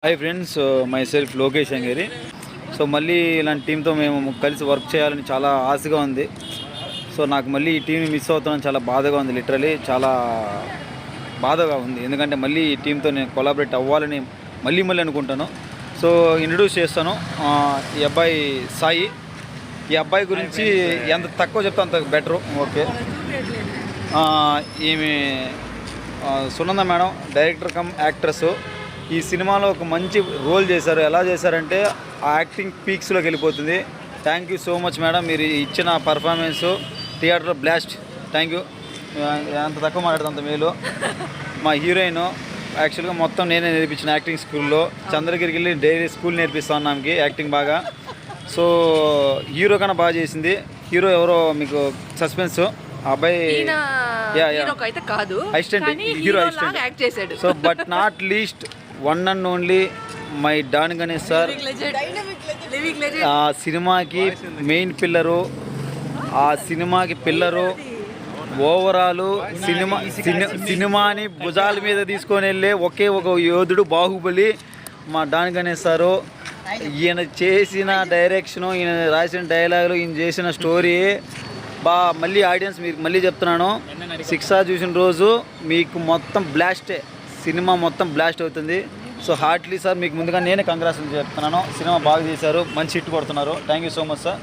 Hi friends, myself Lokesh Angeri. So మళ్ళీ ఇలాంటి టీంతో మేము కలిసి వర్క్ చేయాలని చాలా ఆశగా ఉంది. సో నాకు మళ్ళీ ఈ టీంని మిస్ అవుతానని చాలా బాధగా ఉంది. లిటరలీ చాలా బాధగా ఉంది, ఎందుకంటే మళ్ళీ ఈ టీంతో నేను కొలాబరేట్ అవ్వాలని మళ్ళీ అనుకుంటాను. సో ఇంట్రడ్యూస్ చేస్తాను. ఈ అబ్బాయి సాయి. ఈ అబ్బాయి గురించి ఎంత తక్కువ చెప్తే అంత బెటరు. ఓకే, ఈమె Sunanda madam, director come actress. ఈ సినిమాలో ఒక మంచి రోల్ చేశారు. ఎలా చేశారంటే ఆ యాక్టింగ్ పీక్స్లోకి వెళ్ళిపోతుంది. Thank you so much madam, మీరు ఇచ్చిన పర్ఫార్మెన్సు థియేటర్లో బ్లాస్ట్. Thank you. అంత తక్కువ మాట్లాడుతుంది అంత మేలు. మా హీరోయిన్ యాక్చువల్గా మొత్తం నేనే నేర్పించిన యాక్టింగ్ స్కూల్లో. చంద్రగిరికి వెళ్ళి డైలీ స్కూల్ నేర్పిస్తాను ఆమెకి యాక్టింగ్ బాగా. సో హీరో కన్నా బాగా చేసింది. హీరో ఎవరో మీకు సస్పెన్స్. అబ్బాయి assistant, hero assistant. So but not least one and only my don Ganesh sir. ఆ సినిమాకి మెయిన్ పిల్లరు, ఆ సినిమాకి పిల్లరు. ఓవరాలు సినిమాని భుజాల మీద తీసుకొని వెళ్ళే ఒకే ఒక యోధుడు బాహుబలి మా డాన్ గణేష్ సారు. ఈయన చేసిన డైరెక్షను, ఈయన రాసిన డైలాగులు, ఈయన చేసిన స్టోరీ మళ్ళీ ఆడియన్స్ మీకు మళ్ళీ చెప్తున్నాను, శిక్ష చూసిన రోజు మీకు మొత్తం బ్లాస్టే, సినిమా మొత్తం బ్లాస్ట్ అవుతుంది. సో హార్ట్లీ సార్ మీకు ముందుగా నేనే కంగ్రాచులేషన్ చెప్తున్నాను. సినిమా బాగా చేశారు, మంచి హిట్ కొడుతున్నారు. Thank you so much sir.